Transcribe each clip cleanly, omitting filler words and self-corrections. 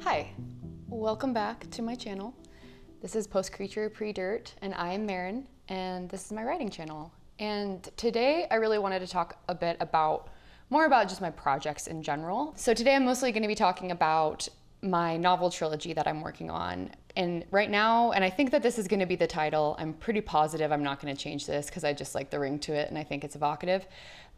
Hi, welcome back to my channel. This is Post Creature Pre-Dirt, and I am Maren, and this is my writing channel. And today I really wanted to talk a bit more about just my projects in general. So today I'm mostly going to be talking about my novel trilogy that I'm working on. And right now, and I think that this is going to be the title, I'm pretty positive I'm not going to change this because I just like the ring to it and I think it's evocative,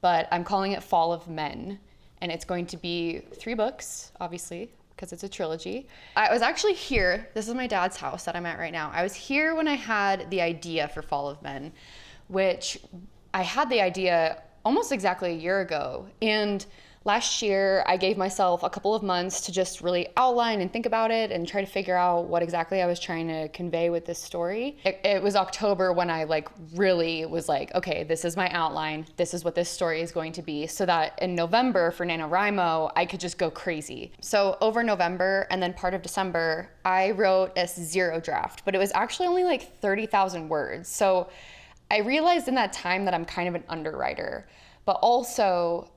but I'm calling it Fall of Men. And it's going to be 3 books, obviously, because it's a trilogy. I was actually here, this is my dad's house that I'm at right now. I was here when I had the idea for Fall of Men, which I had the idea almost exactly a year ago. And last year, I gave myself a couple of months to just really outline and think about it and try to figure out what exactly I was trying to convey with this story. It was October when I really was like, okay, this is my outline. This is what this story is going to be, so that in November for NaNoWriMo, I could just go crazy. So over November and then part of December, I wrote a 0 draft, but it was actually only like 30,000 words. So I realized in that time that I'm kind of an underwriter, but also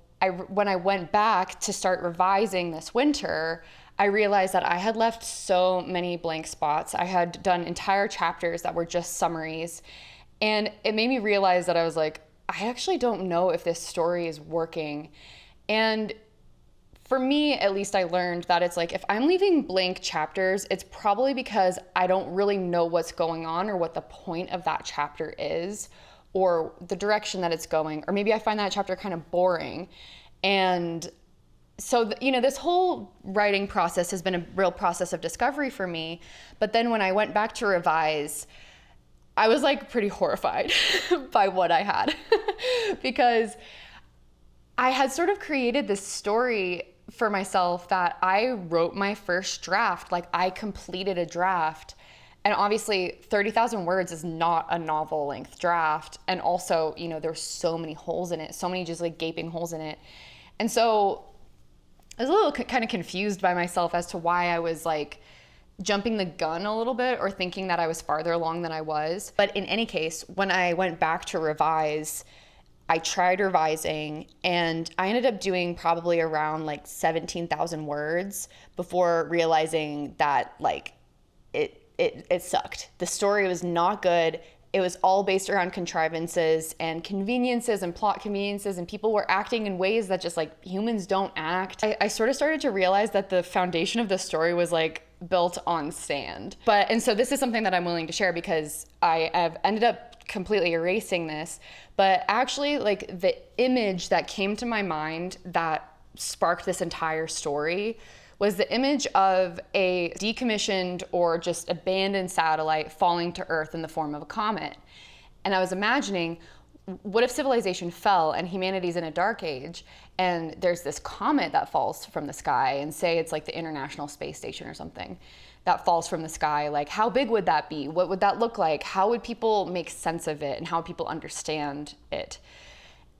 when I went back to start revising this winter, I realized that I had left so many blank spots. I had done entire chapters that were just summaries. And it made me realize that I was like, I actually don't know if this story is working. And for me, at least, I learned that it's like, if I'm leaving blank chapters, it's probably because I don't really know what's going on or what the point of that chapter is, or the direction that it's going, or maybe I find that chapter kind of boring. And so, this whole writing process has been a real process of discovery for me. But then when I went back to revise, I was like pretty horrified by what I had because I had sort of created this story for myself that I wrote my first draft, like I completed a draft. And obviously 30,000 words is not a novel length draft. And also, there's so many holes in it, so many just like gaping holes in it. And so I was a little kind of confused by myself as to why I was like jumping the gun a little bit or thinking that I was farther along than I was. But in any case, when I went back to revise, I tried revising and I ended up doing probably around like 17,000 words before realizing that it sucked. The story was not good. It was all based around contrivances and conveniences and plot conveniences, and people were acting in ways that just like humans don't act. I sort of started to realize that the foundation of the story was like built on sand. And so this is something that I'm willing to share because I have ended up completely erasing this. But actually, like, the image that came to my mind that sparked this entire story was the image of a decommissioned or just abandoned satellite falling to Earth in the form of a comet. And I was imagining, what if civilization fell and humanity's in a dark age and there's this comet that falls from the sky, and say it's like the International Space Station or something that falls from the sky? Like, how big would that be? What would that look like? How would people make sense of it and how would people understand it?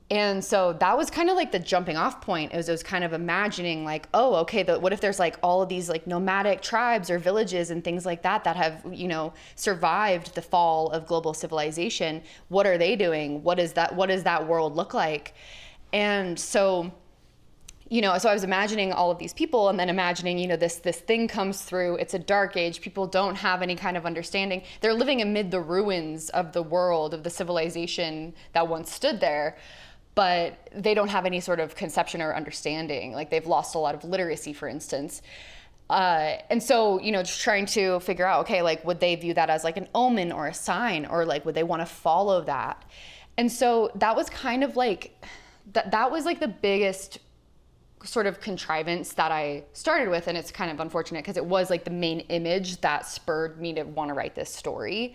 And so that was kind of like the jumping off point. It was kind of imagining like, oh, okay, what if there's like all of these like nomadic tribes or villages and things like that have, survived the fall of global civilization. What are they doing? What does that world look like? And so, so I was imagining all of these people and then imagining, this thing comes through. It's a dark age. People don't have any kind of understanding. They're living amid the ruins of the world, of the civilization that once stood there, but they don't have any sort of conception or understanding. Like, they've lost a lot of literacy, for instance. And so, just trying to figure out, okay, like, would they view that as like an omen or a sign, or like, would they want to follow that? And so that was kind of like, that was like the biggest sort of contrivance that I started with. And it's kind of unfortunate because it was like the main image that spurred me to want to write this story,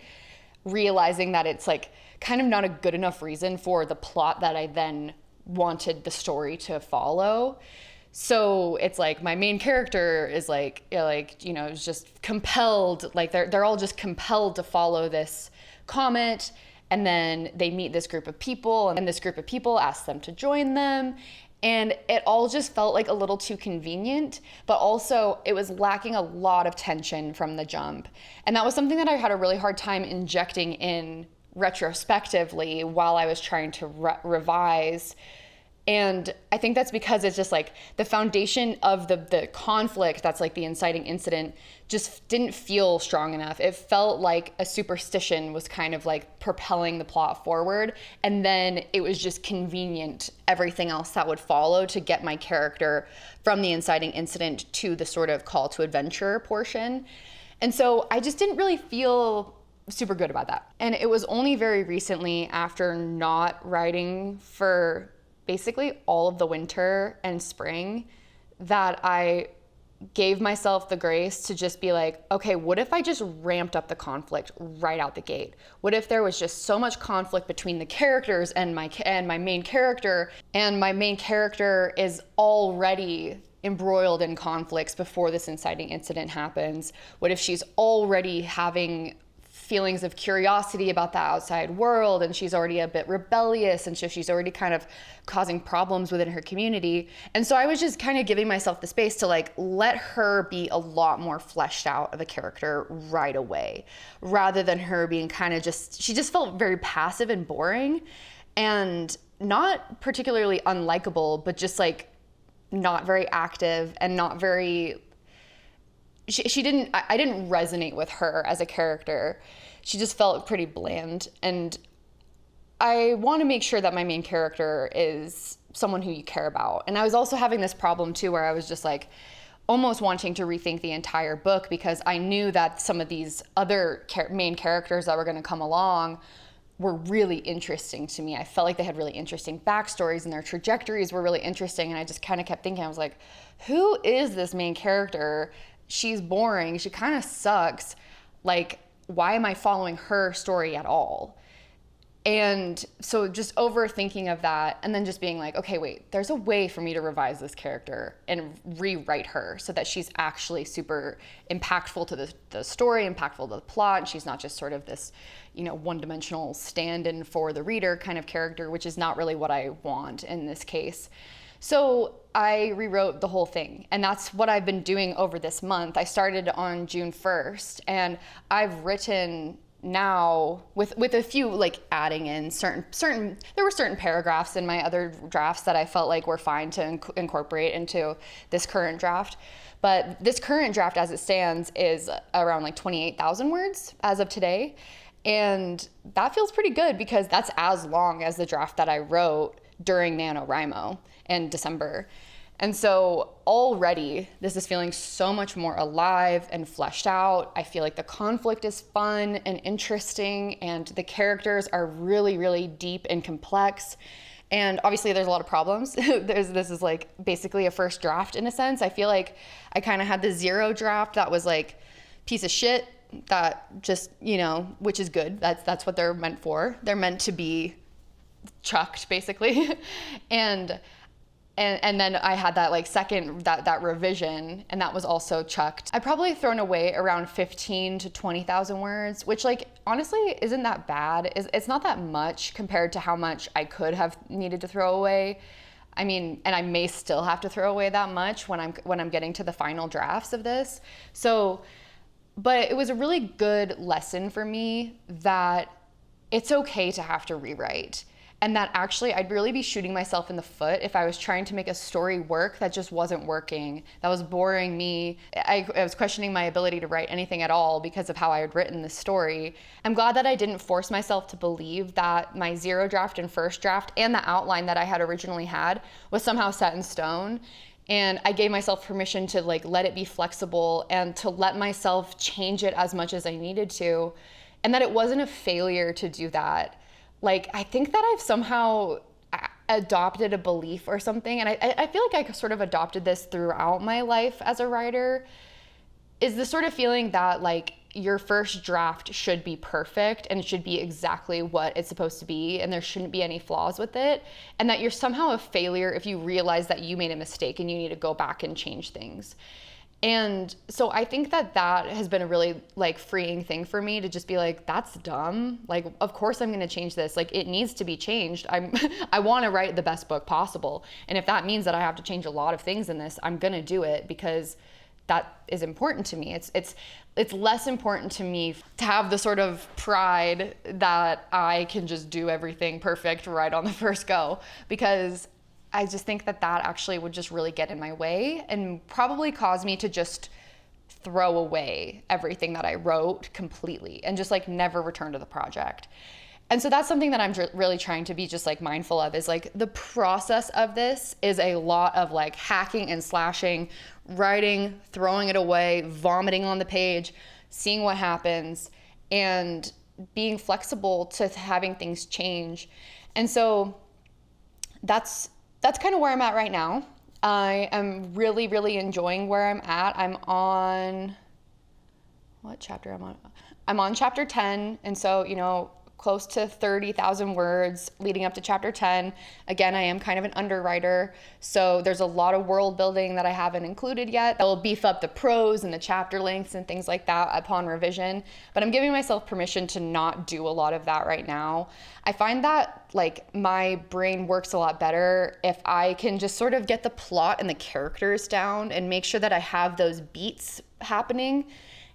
realizing that it's like kind of not a good enough reason for the plot that I then wanted the story to follow. So it's like my main character is is just compelled, like they're all just compelled to follow this comet, and then they meet this group of people, and this group of people ask them to join them. And it all just felt like a little too convenient, but also it was lacking a lot of tension from the jump. And that was something that I had a really hard time injecting in retrospectively while I was trying to revise. And I think that's because it's just like the foundation of the conflict that's like the inciting incident just didn't feel strong enough. It felt like a superstition was kind of like propelling the plot forward. And then it was just convenient, everything else that would follow to get my character from the inciting incident to the sort of call to adventure portion. And so I just didn't really feel super good about that. And it was only very recently, after not writing for basically all of the winter and spring, that I gave myself the grace to just be like, okay, what if I just ramped up the conflict right out the gate? What if there was just so much conflict between the characters and my main character, and my main character is already embroiled in conflicts before this inciting incident happens? What if she's already having feelings of curiosity about the outside world, and she's already a bit rebellious, and so she's already kind of causing problems within her community? And so I was just kind of giving myself the space to like let her be a lot more fleshed out of a character right away, rather than her being kind of she just felt very passive and boring, and not particularly unlikable, but just like not very active and not very, I didn't resonate with her as a character. She just felt pretty bland. And I want to make sure that my main character is someone who you care about. And I was also having this problem too, where I was just like almost wanting to rethink the entire book, because I knew that some of these other main characters that were going to come along were really interesting to me. I felt like they had really interesting backstories, and their trajectories were really interesting. And I just kind of kept thinking, I was like, who is this main character? She's boring. She kind of sucks. Like, why am I following her story at all? And so just overthinking of that, and then just being like, okay, wait, there's a way for me to revise this character and rewrite her so that she's actually super impactful to the story, impactful to the plot, and she's not just sort of this, one-dimensional stand-in for the reader kind of character, which is not really what I want in this case. So I rewrote the whole thing, and that's what I've been doing over this month. I started on June 1st, and I've written now with a few, like, adding in certain there were certain paragraphs in my other drafts that I felt like were fine to incorporate into this current draft. But this current draft as it stands is around like 28,000 words as of today. And that feels pretty good, because that's as long as the draft that I wrote during NaNoWriMo in December. And so already this is feeling so much more alive and fleshed out. I feel like the conflict is fun and interesting, and the characters are really, really deep and complex. And obviously there's a lot of problems. This is like basically a first draft in a sense. I feel like I kind of had the 0 draft that was like piece of shit, that just, which is good. That's what they're meant for. They're meant to be chucked, basically. And then I had that like second, that revision, and that was also chucked. I probably thrown away around 15 to 20,000 words, which, like, honestly isn't that bad. It's not that much compared to how much I could have needed to throw away. I mean, and I may still have to throw away that much when I'm getting to the final drafts of this. So, but it was a really good lesson for me that it's okay to have to rewrite. And that actually I'd really be shooting myself in the foot if I was trying to make a story work that just wasn't working, that was boring me. I was questioning my ability to write anything at all because of how I had written this story. I'm glad that I didn't force myself to believe that my 0 draft and first draft and the outline that I had originally had was somehow set in stone. And I gave myself permission to like let it be flexible and to let myself change it as much as I needed to. And that it wasn't a failure to do that. Like, I think that I've somehow adopted a belief or something, and I feel like I sort of adopted this throughout my life as a writer, is the sort of feeling that, like, your first draft should be perfect and it should be exactly what it's supposed to be, and there shouldn't be any flaws with it, and that you're somehow a failure if you realize that you made a mistake and you need to go back and change things. And so I think that has been a really like freeing thing for me to just be like, that's dumb. Like, of course I'm going to change this. Like, it needs to be changed. I want to write the best book possible. And if that means that I have to change a lot of things in this, I'm going to do it, because that is important to me. It's less important to me to have the sort of pride that I can just do everything perfect right on the first go, because I just think that actually would just really get in my way and probably cause me to just throw away everything that I wrote completely and just like never return to the project. And so that's something that I'm really trying to be just like mindful of, is like the process of this is a lot of like hacking and slashing, writing, throwing it away, vomiting on the page, seeing what happens, and being flexible to having things change. And so that's kind of where I'm at right now. I am really, really enjoying where I'm at. I'm on, what chapter I'm on? I'm on chapter 10. And so, you know, close to 30,000 words leading up to chapter 10. Again, I am kind of an underwriter, so there's a lot of world building that I haven't included yet. That will beef up the prose and the chapter lengths and things like that upon revision, but I'm giving myself permission to not do a lot of that right now. I find that like my brain works a lot better if I can just sort of get the plot and the characters down and make sure that I have those beats happening,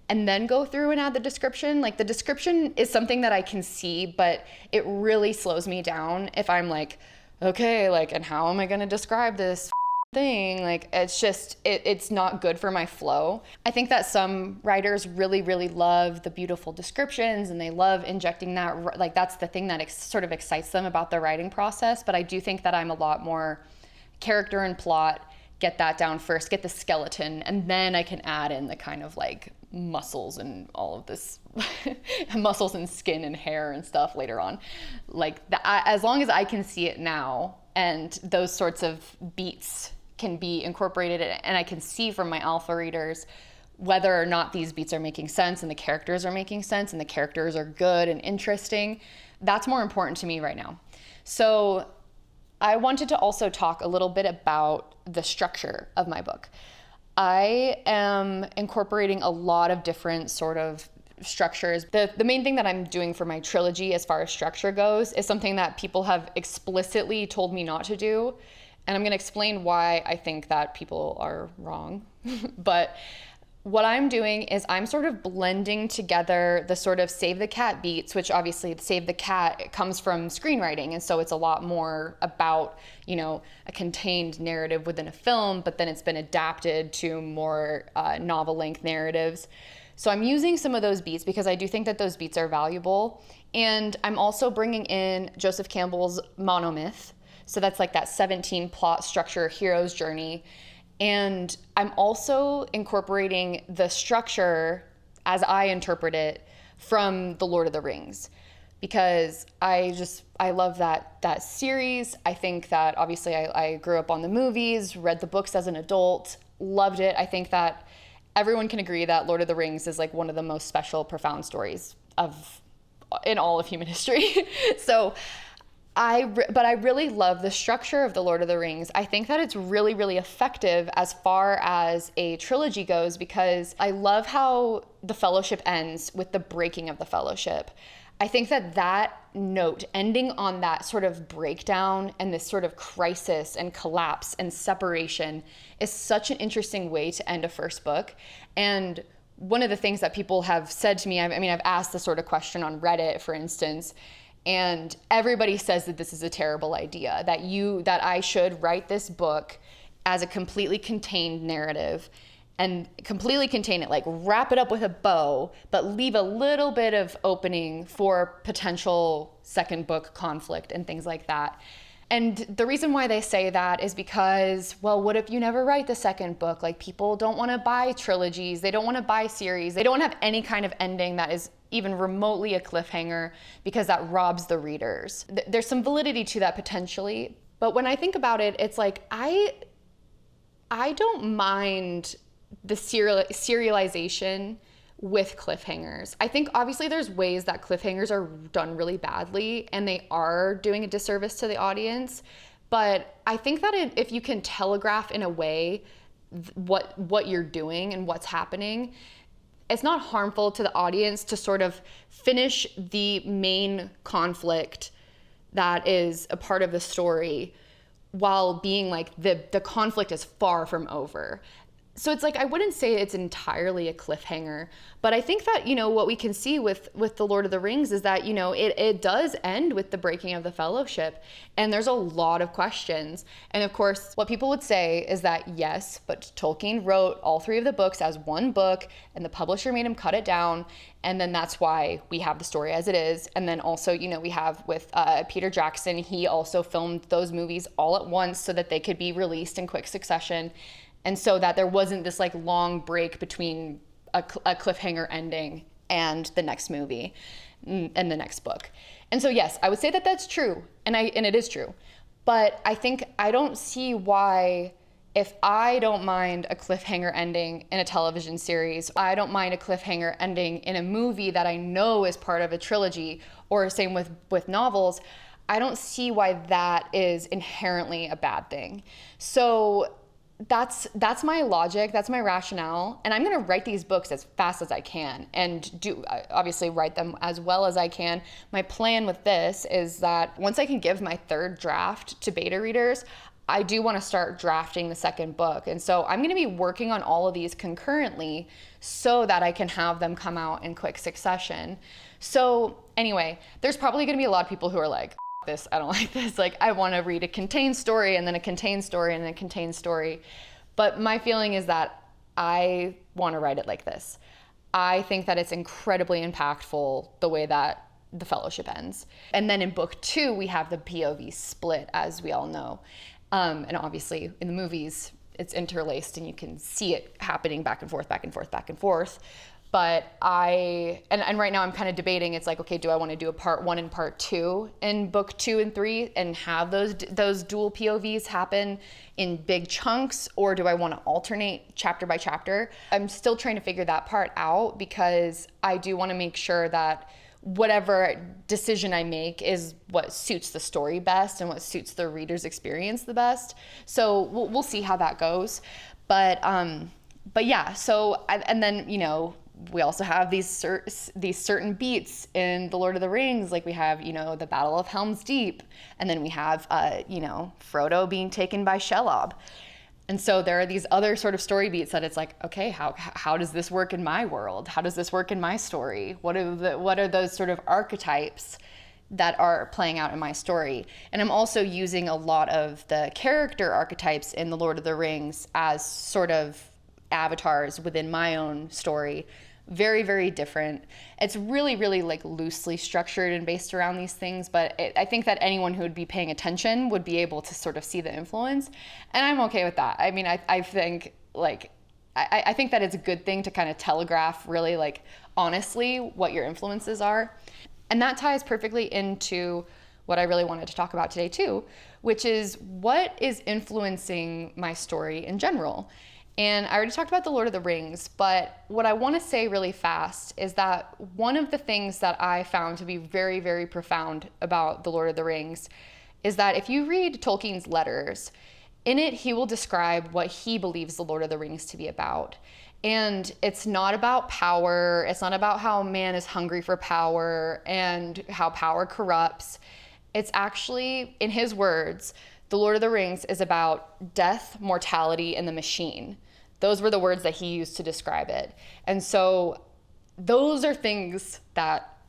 and then go through and add the description. Like the description is something that I can see, but it really slows me down if I'm like, okay, like, and how am I gonna describe this thing? Like, it's just, it's not good for my flow. I think that some writers really, really love the beautiful descriptions and they love injecting that, like that's the thing that sort of excites them about the writing process. But I do think that I'm a lot more character and plot, get that down first, get the skeleton, and then I can add in the kind of like muscles and all of this muscles and skin and hair and stuff later on. Like as long as I can see it now and those sorts of beats can be incorporated and I can see from my alpha readers whether or not these beats are making sense and the characters are making sense and the characters are good and interesting, that's more important to me right now. So I wanted to also talk a little bit about the structure of my book. I am incorporating a lot of different sort of structures. The main thing that I'm doing for my trilogy as far as structure goes is something that people have explicitly told me not to do. And I'm going to explain why I think that people are wrong. But what I'm doing is I'm sort of blending together the sort of Save the Cat beats, which obviously Save the Cat comes from screenwriting. And so it's a lot more about, you know, a contained narrative within a film, but then it's been adapted to more novel length narratives. So I'm using some of those beats because I do think that those beats are valuable. And I'm also bringing in Joseph Campbell's monomyth. So that's like that 17 plot structure hero's journey. And I'm also incorporating the structure as I interpret it from The Lord of the Rings, because I love that series. I think that obviously I grew up on the movies, read the books as an adult, loved it. I think that everyone can agree that Lord of the Rings is like one of the most special, profound stories in all of human history. But I really love the structure of The Lord of the Rings. I think that it's really, really effective as far as a trilogy goes, because I love how the Fellowship ends with the breaking of the Fellowship. I think that note, ending on that sort of breakdown and this sort of crisis and collapse and separation, is such an interesting way to end a first book. And one of the things that people have said to me, I've asked this sort of question on Reddit, for instance, and everybody says that this is a terrible idea, that I should write this book as a completely contained narrative and completely contain it, like wrap it up with a bow, but leave a little bit of opening for potential second book conflict and things like that. And the reason why they say that is because, well, what if you never write the second book? Like, people don't want to buy trilogies. They don't want to buy series. They don't have any kind of ending that is even remotely a cliffhanger, because that robs the readers. There's some validity to that potentially. But when I think about it, it's like, I don't mind the serialization with cliffhangers. I think obviously there's ways that cliffhangers are done really badly and they are doing a disservice to the audience. But I think that if you can telegraph in a way what you're doing and what's happening, it's not harmful to the audience to sort of finish the main conflict that is a part of the story while being like the conflict is far from over. So it's like, I wouldn't say it's entirely a cliffhanger, but I think that, what we can see with The Lord of the Rings is that, it does end with the breaking of the fellowship, and there's a lot of questions. And of course, what people would say is that, yes, but Tolkien wrote all 3 of the books as one book, and the publisher made him cut it down, and then that's why we have the story as it is. And then also, we have with Peter Jackson, he also filmed those movies all at once so that they could be released in quick succession. And so that there wasn't this like long break between a cliffhanger ending and the next movie and the next book. And so, yes, I would say that that's true. And it is true. But I think I don't see why, if I don't mind a cliffhanger ending in a television series, I don't mind a cliffhanger ending in a movie that I know is part of a trilogy, or same with novels, I don't see why that is inherently a bad thing. So that's my logic, that's my rationale, and I'm gonna write these books as fast as I can and obviously write them as well as I can. My plan with this is that once I can give my 3rd draft to beta readers, I do want to start drafting the 2nd book. And so I'm going to be working on all of these concurrently so that I can have them come out in quick succession. So anyway, there's probably going to be a lot of people who are like, this, I don't like this. Like, I want to read a contained story and then a contained story and then a contained story. But my feeling is that I want to write it like this. I think that it's incredibly impactful the way that the Fellowship ends. And then in book 2, we have the POV split, as we all know. And obviously in the movies, it's interlaced and you can see it happening back and forth, back and forth, back and forth. But and right now I'm kind of debating, it's like, okay, do I want to do a part 1 and part 2 in book 2 and 3 and have those dual POVs happen in big chunks, or do I want to alternate chapter by chapter? I'm still trying to figure that part out, because I do want to make sure that whatever decision I make is what suits the story best and what suits the reader's experience the best. So we'll see how that goes. But yeah, so, and then, we also have these certain beats in The Lord of the Rings. Like we have, the Battle of Helm's Deep, and then we have, Frodo being taken by Shelob. And so there are these other sort of story beats that it's like, okay, how does this work in my world? How does this work in my story? What are those sort of archetypes that are playing out in my story? And I'm also using a lot of the character archetypes in The Lord of the Rings as sort of avatars within my own story. Very, very different. It's really, really like loosely structured and based around these things, but I think that anyone who would be paying attention would be able to sort of see the influence, and I'm okay with that. I mean, I think like, I think that it's a good thing to kind of telegraph really like honestly what your influences are. And that ties perfectly into what I really wanted to talk about today too, which is what is influencing my story in general. And I already talked about The Lord of the Rings, but what I want to say really fast is that one of the things that I found to be very, very profound about The Lord of the Rings is that if you read Tolkien's letters, in it he will describe what he believes The Lord of the Rings to be about. And it's not about power, it's not about how man is hungry for power and how power corrupts. It's actually, in his words, The Lord of the Rings is about death, mortality, and the machine. Those were the words that he used to describe it. And so those are things that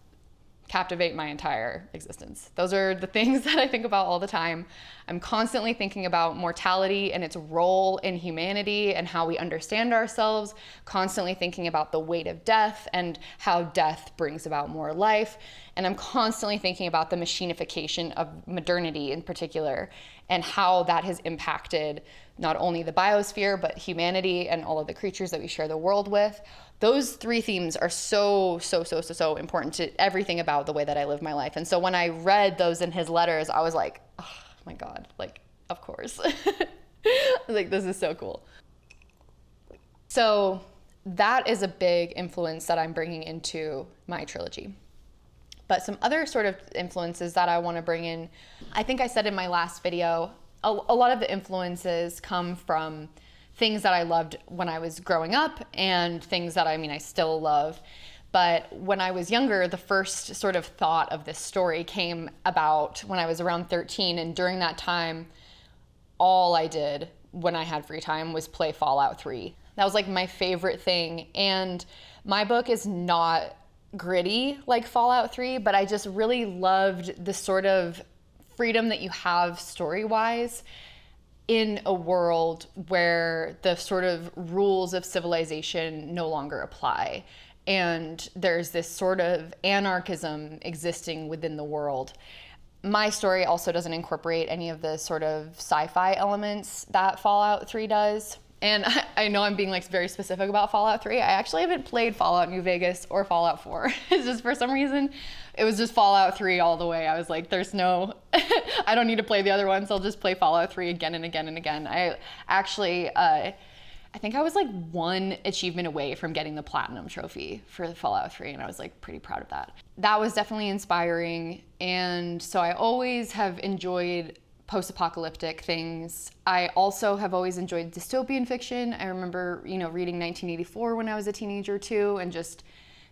captivate my entire existence. Those are the things that I think about all the time. I'm constantly thinking about mortality and its role in humanity and how we understand ourselves, constantly thinking about the weight of death and how death brings about more life. And I'm constantly thinking about the machinification of modernity in particular and how that has impacted not only the biosphere, but humanity and all of the creatures that we share the world with. Those 3 themes are so important to everything about the way that I live my life. And so when I read those in his letters, I was like, oh my God, like, of course. I was like, this is so cool. So that is a big influence that I'm bringing into my trilogy. But some other sort of influences that I want to bring in, I think I said in my last video, a lot of the influences come from things that I loved when I was growing up and things that I still love. But when I was younger, the first sort of thought of this story came about when I was around 13. And during that time, all I did when I had free time was play Fallout 3. That was like my favorite thing. And my book is not gritty like Fallout 3, but I just really loved the sort of freedom that you have story-wise in a world where the sort of rules of civilization no longer apply. And there's this sort of anarchism existing within the world. My story also doesn't incorporate any of the sort of sci-fi elements that Fallout 3 does. And I know I'm being like very specific about Fallout 3. I actually haven't played Fallout New Vegas or Fallout 4. It's just for some reason, it was just Fallout 3 all the way. I was like, there's no, I don't need to play the other ones. I'll just play Fallout 3 again and again and again. I actually, I think I was like one achievement away from getting the platinum trophy for Fallout 3, and I was like pretty proud of that. That was definitely inspiring, and so I always have enjoyed post-apocalyptic things. I also have always enjoyed dystopian fiction. I remember, reading 1984 when I was a teenager too, and just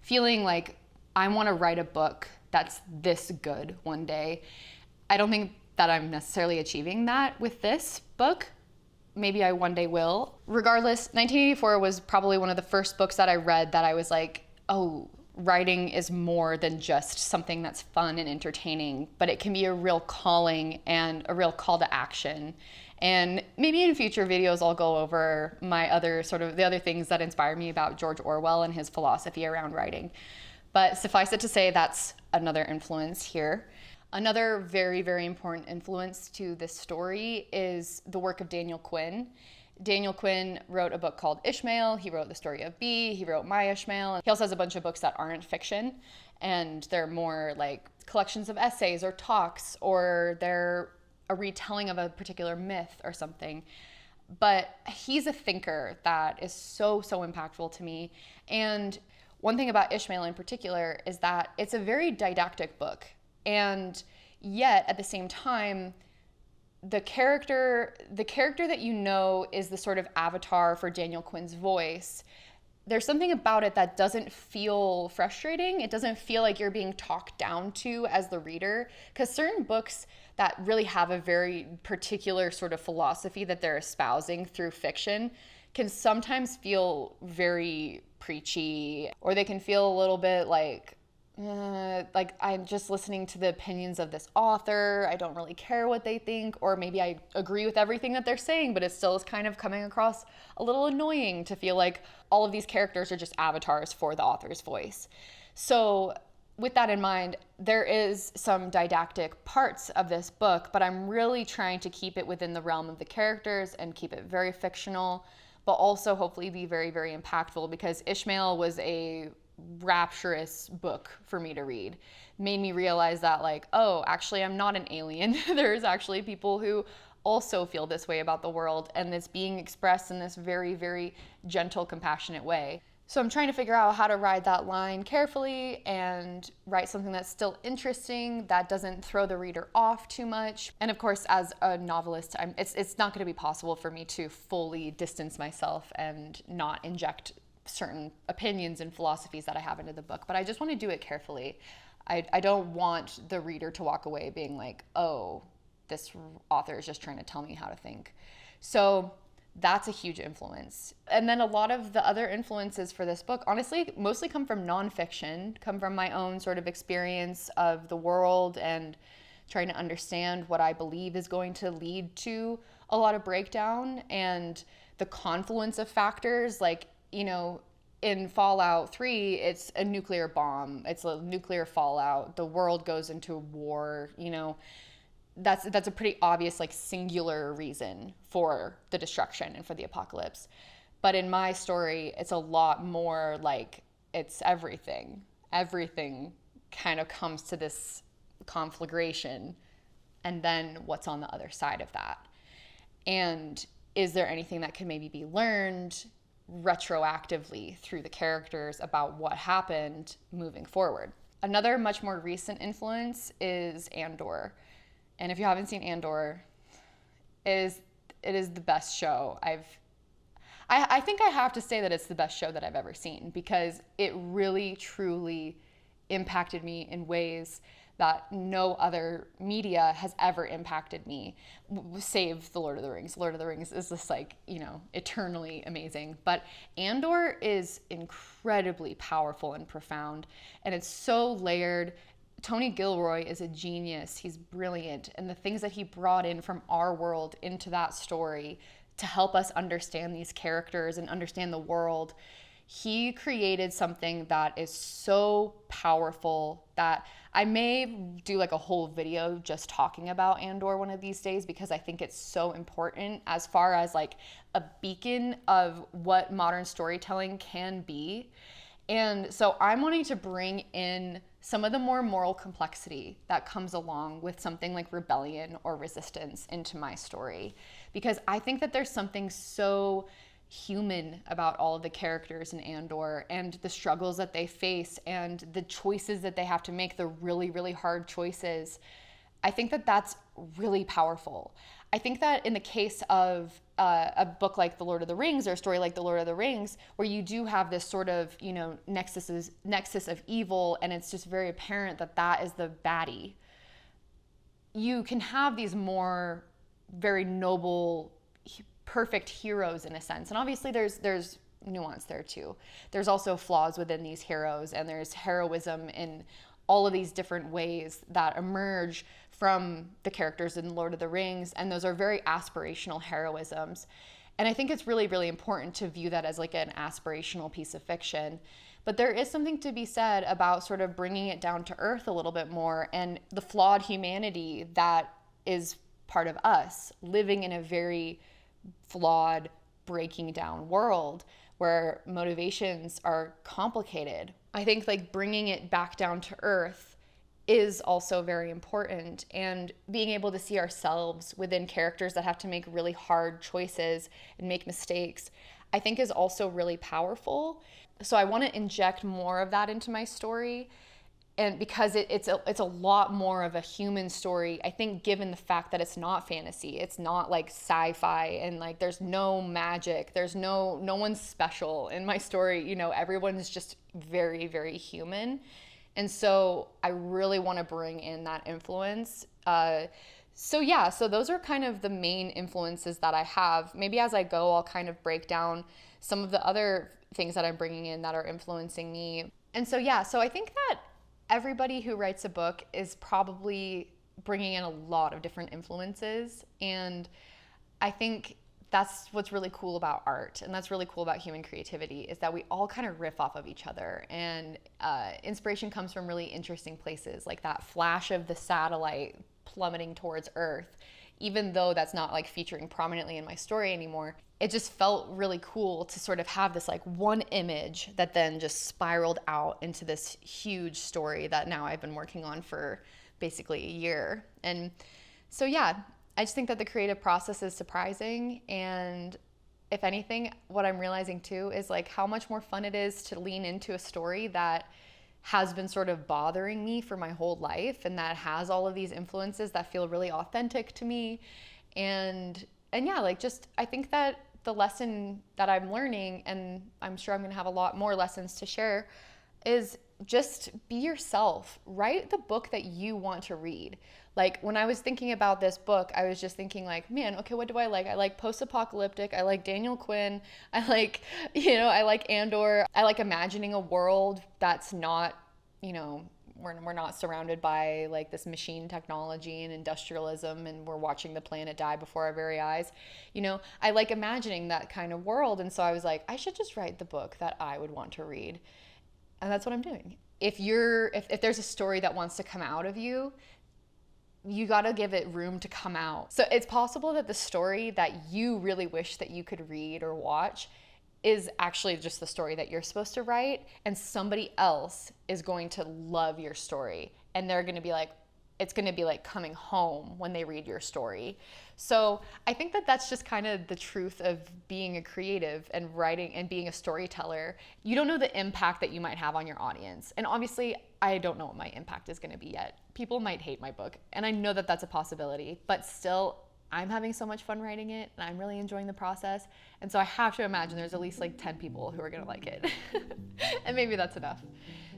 feeling like I want to write a book that's this good one day. I don't think that I'm necessarily achieving that with this book. Maybe I one day will. Regardless, 1984 was probably one of the first books that I read that I was like, oh, writing is more than just something that's fun and entertaining, but it can be a real calling and a real call to action. And maybe in future videos, I'll go over my other the other things that inspire me about George Orwell and his philosophy around writing. But suffice it to say, that's another influence here. Another very, very important influence to this story is the work of Daniel Quinn. Daniel Quinn wrote a book called Ishmael. He wrote The Story of B. He wrote My Ishmael. He also has a bunch of books that aren't fiction, and they're more like collections of essays or talks, or they're a retelling of a particular myth or something. But he's a thinker that is so, so impactful to me. And one thing about Ishmael in particular is that it's a very didactic book. And yet, at the same time, the character that is the sort of avatar for Daniel Quinn's voice, there's something about it that doesn't feel frustrating. It doesn't feel like you're being talked down to as the reader, because certain books that really have a very particular sort of philosophy that they're espousing through fiction can sometimes feel very preachy, or they can feel a little bit like I'm just listening to the opinions of this author. I don't really care what they think, or maybe I agree with everything that they're saying, but it still is kind of coming across a little annoying to feel like all of these characters are just avatars for the author's voice. So with that in mind, there is some didactic parts of this book, but I'm really trying to keep it within the realm of the characters and keep it very fictional, but also hopefully be very, very impactful, because Ishmael was a rapturous book for me to read. Made me realize that actually I'm not an alien. There's actually people who also feel this way about the world, and it's being expressed in this very, very gentle, compassionate way. So I'm trying to figure out how to ride that line carefully and write something that's still interesting, that doesn't throw the reader off too much. And of course, as a novelist, it's not going to be possible for me to fully distance myself and not inject certain opinions and philosophies that I have into the book, but I just want to do it carefully. I don't want the reader to walk away being like, oh, this author is just trying to tell me how to think. So that's a huge influence. And then a lot of the other influences for this book, honestly, mostly come from nonfiction, come from my own sort of experience of the world and trying to understand what I believe is going to lead to a lot of breakdown and the confluence of factors. In Fallout 3, it's a nuclear bomb. It's a nuclear fallout. The world goes into war. That's a pretty obvious, singular reason for the destruction and for the apocalypse. But in my story, it's a lot more like it's everything. Everything kind of comes to this conflagration, and then what's on the other side of that? And is there anything that can maybe be learned retroactively through the characters about what happened moving forward? Another much more recent influence is Andor. And if you haven't seen Andor, it is the best show I think I have to say that it's the best show that I've ever seen, because it really, truly impacted me in ways that no other media has ever impacted me, save the Lord of the Rings. Lord of the Rings is just like, eternally amazing. But Andor is incredibly powerful and profound, and it's so layered. Tony Gilroy is a genius. He's brilliant. And the things that he brought in from our world into that story to help us understand these characters and understand the world, he created something that is so powerful that I may do like a whole video just talking about Andor one of these days, because I think it's so important as far as like a beacon of what modern storytelling can be. And so I'm wanting to bring in some of the more moral complexity that comes along with something like rebellion or resistance into my story, because I think that there's something so human about all of the characters in Andor and the struggles that they face and the choices that they have to make, the really, really hard choices. I think that that's really powerful. I think that in the case of a book like The Lord of the Rings or a story like The Lord of the Rings, where you do have this sort of, nexus of evil, and it's just very apparent that that is the baddie, you can have these more very noble, perfect heroes in a sense. And obviously there's nuance there too. There's also flaws within these heroes, and there's heroism in all of these different ways that emerge from the characters in Lord of the Rings, and those are very aspirational heroisms. And I think it's really, really important to view that as like an aspirational piece of fiction. But there is something to be said about sort of bringing it down to earth a little bit more, and the flawed humanity that is part of us living in a very flawed, breaking down world where motivations are complicated. I think like bringing it back down to earth is also very important, and being able to see ourselves within characters that have to make really hard choices and make mistakes, I think is also really powerful. So I want to inject more of that into my story. And because it's a lot more of a human story, I think, given the fact that it's not fantasy, it's not like sci-fi, and like there's no magic, there's no one's special in my story, everyone's just very, very human. And so I really want to bring in that influence. So those are kind of the main influences that I have. Maybe as I go, I'll kind of break down some of the other things that I'm bringing in that are influencing me. And so I think that everybody who writes a book is probably bringing in a lot of different influences. And I think that's what's really cool about art, and that's really cool about human creativity, is that we all kind of riff off of each other. And inspiration comes from really interesting places, like that flash of the satellite plummeting towards Earth. Even though that's not like featuring prominently in my story anymore, it just felt really cool to sort of have this like one image that then just spiraled out into this huge story that now I've been working on for basically a year. And so I just think that the creative process is surprising. And if anything, what I'm realizing too is like how much more fun it is to lean into a story that has been sort of bothering me for my whole life, and that has all of these influences that feel really authentic to me. And I think that the lesson that I'm learning, and I'm sure I'm going to have a lot more lessons to share, is just be yourself. Write the book that you want to read. Like when I was thinking about this book, I was just thinking like, man, okay, what do I like? I like post-apocalyptic. I like Daniel Quinn. I like, I like Andor. I like imagining a world that's not, we're not surrounded by like this machine technology and industrialism, and we're watching the planet die before our very eyes. I like imagining that kind of world. And so I was like, I should just write the book that I would want to read. And that's what I'm doing. If there's a story that wants to come out of you, you got to give it room to come out. So it's possible that the story that you really wish that you could read or watch is actually just the story that you're supposed to write, and somebody else is going to love your story, and they're going to be like, it's going to be like coming home when they read your story. So I think that that's just kind of the truth of being a creative and writing and being a storyteller. You don't know the impact that you might have on your audience. And obviously, I don't know what my impact is going to be yet. People might hate my book, and I know that that's a possibility, but still, I'm having so much fun writing it, and I'm really enjoying the process. And so I have to imagine there's at least like 10 people who are going to like it. And maybe that's enough.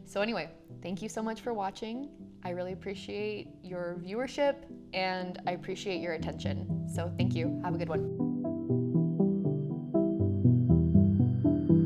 So anyway, thank you so much for watching. I really appreciate your viewership and I appreciate your attention. So thank you. Have a good one.